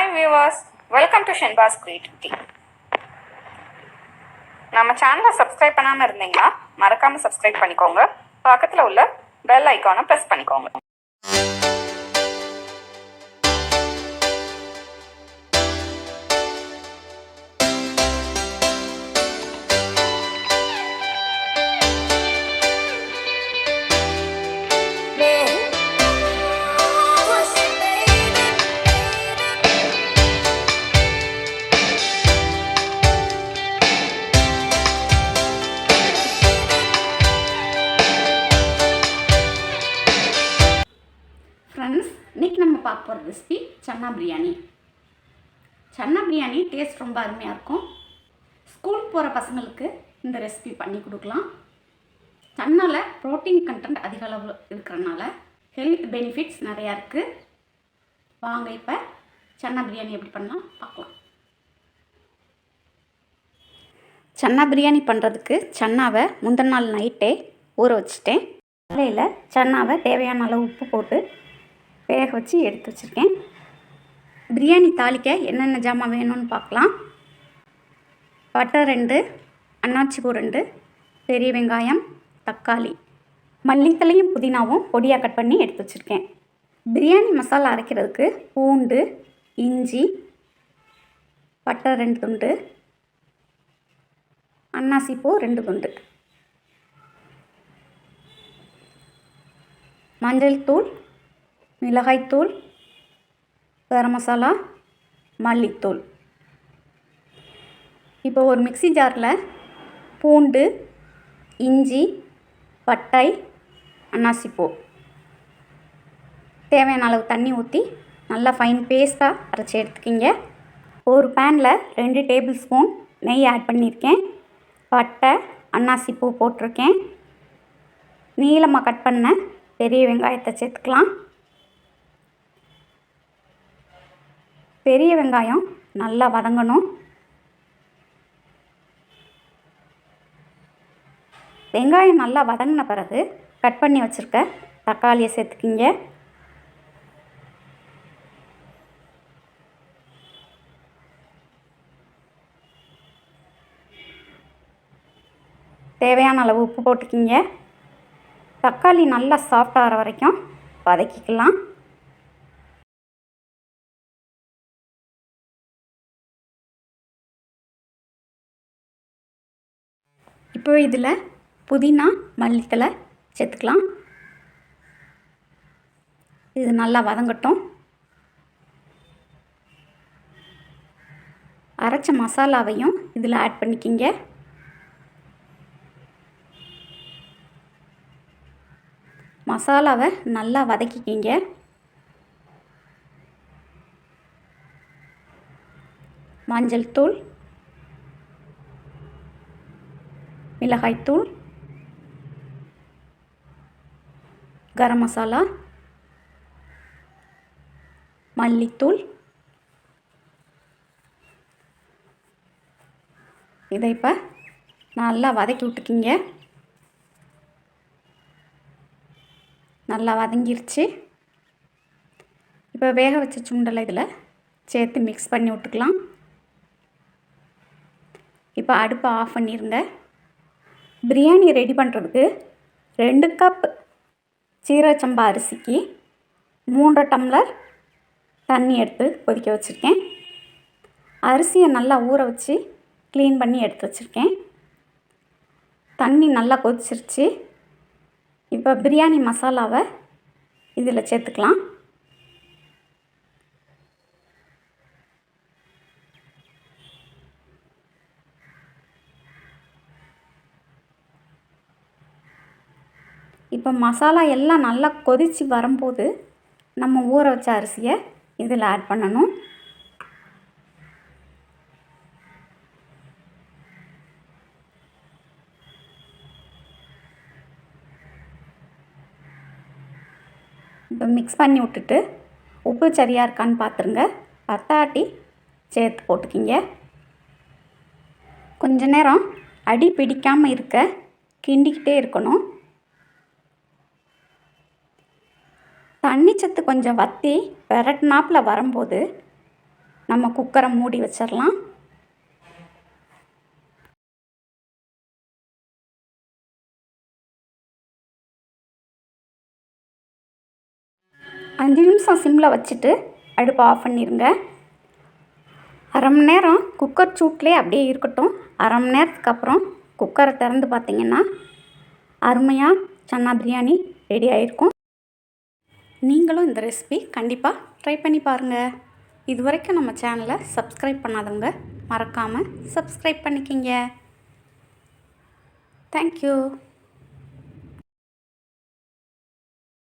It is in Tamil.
Hi viewers, welcome to Shinba's Creativity. நம்ம சேனலை சப்ஸ்கிரைப் பண்ணாமல் இருந்தீங்கன்னா மறக்காமல் சப்ஸ்கிரைப் பண்ணிக்கோங்க. பக்கத்தில் உள்ள பெல் ஐக்கானை ப்ரெஸ் பண்ணிக்கோங்க. ஃப்ரெண்ட்ஸ், இன்றைக்கி நம்ம பார்க்க போகிற ரெசிபி சன்னா பிரியாணி. சன்னா பிரியாணி டேஸ்ட் ரொம்ப அருமையாக இருக்கும். ஸ்கூல் போகிற பசங்களுக்கு இந்த ரெசிபி பண்ணி கொடுக்கலாம். சன்னாவில் ப்ரோட்டீன் கண்டென்ட் அதிக அளவு இருக்கிறனால ஹெல்த் பெனிஃபிட்ஸ் நிறையா இருக்குது. வாங்க இப்போ சன்னா பிரியாணி எப்படி பண்ணலாம் பார்க்கலாம். சன்னா பிரியாணி பண்ணுறதுக்கு சன்னாவை முந்தின நாள் நைட்டே ஊற வச்சுட்டேன். காலையில் சன்னாவை தேவையான அளவு உப்பு போட்டு வேக வச்சு எடுத்து வச்சுருக்கேன். பிரியாணி தாளிக்க என்னென்ன ஜாமான் வேணும்னு பார்க்கலாம். பட்டர் 2, அன்னாச்சி பூ 2, பெரிய வெங்காயம், தக்காளி, மல்லித்தலையும் புதினாவும் பொடியாக கட் பண்ணி எடுத்து வச்சுருக்கேன். பிரியாணி மசாலா அரைக்கிறதுக்கு பூண்டு, இஞ்சி, பட்டர் 2 துண்டு, அன்னாசி பூ 2 துண்டு, மஞ்சள் தூள், மிளகாய்த்தூள், கரம் மசாலா, மல்லித்தூள். இப்போ ஒரு மிக்ஸி ஜாரில் பூண்டு, இஞ்சி, பட்டை, அன்னாசிப்பூ தேவையான அளவு தண்ணி ஊற்றி நல்லா ஃபைன் பேஸ்ட்டாக அரைச்சி எடுத்துக்கிங்க. ஒரு பேனில் 2 டேபிள் ஸ்பூன் நெய் ஆட் பண்ணியிருக்கேன். பட்டை, அன்னாசிப்பூ போட்டிருக்கேன். நீளமாக கட் பண்ண பெரிய வெங்காயத்தை சேர்த்துக்கலாம். பெரிய வெங்காயம் நல்லா வதங்கணும். வெங்காயம் நல்லா வதங்கின பிறகு கட் பண்ணி வச்சுருக்க தக்காளியை சேர்த்துக்கிங்க. தேவையான அளவு உப்பு போட்டுக்கிங்க. தக்காளி நல்லா சாஃப்ட் ஆகிற வரைக்கும் வதக்கிக்கலாம். இப்போ இதில் புதினா, மல்லித்தலை சேர்த்துக்கலாம். இது நல்லா வதங்கட்டும். அரைச்ச மசாலாவையும் இதில் ஆட் பண்ணிக்கிங்க. மசாலாவை நல்லா வதக்கிக்கிங்க. மஞ்சள் தூள், மிளகாய்த்தூள், கரம் மசாலா, மல்லித்தூள். இதை இப்போ நல்லா வதக்கி விட்டுக்கிங்க. நல்லா வதங்கிருச்சு. இப்போ வேக வச்ச சுண்டலை இதில் சேர்த்து மிக்ஸ் பண்ணி விட்டுக்கலாம். இப்போ அடுப்பை ஆஃப் பண்ணிடுங்க. பிரியாணி ரெடி பண்ணுறதுக்கு 2 கப் சீரக சம்பா அரிசிக்கு 3 டம்ளர் தண்ணி எடுத்து கொதிக்க வச்சுருக்கேன். அரிசியை நல்லா ஊற வச்சு க்ளீன் பண்ணி எடுத்து வச்சுருக்கேன். தண்ணி நல்லா கொதிச்சிருச்சு. இப்போ பிரியாணி மசாலாவை இதில் சேர்த்துக்கலாம். இப்போ மசாலா எல்லாம் நல்லா கொதித்து வரும்போது நம்ம ஊற வச்ச அரிசியை இதில் ஆட் பண்ணணும். இப்போ மிக்ஸ் பண்ணி விட்டுட்டு உப்பு சரியாக இருக்கான்னு பார்த்துருங்க. பத்தாட்டி சேர்த்து போட்டுக்கிங்க. கொஞ்ச நேரம் அடி பிடிக்காமல் இருக்க கிண்டிக்கிட்டே இருக்கணும். தண்ணி சத்து கொஞ்சம் வற்றி விரட்டினாப்பில் வரும்போது நம்ம குக்கரை மூடி வச்சிடலாம். 5 நிமிஷம் சிம்மில் வச்சுட்டு அடுப்பை ஆஃப் பண்ணிடுங்க. அரை மணி நேரம் குக்கர் சூட்லேயே அப்படியே இருக்கட்டும். அரை மணி நேரத்துக்கு அப்புறம் குக்கரை திறந்து பார்த்திங்கன்னா அருமையாக சன்னா பிரியாணி ரெடி ஆகிருக்கும். நீங்களும் இந்த ரெசிபி கண்டிப்பாக ட்ரை பண்ணி பாருங்கள். இது வரைக்கும் நம்ம சேனலை சப்ஸ்கிரைப் பண்ணாதவங்க மறக்காமல் சப்ஸ்கிரைப் பண்ணிக்கிங்க. தேங்க்யூ.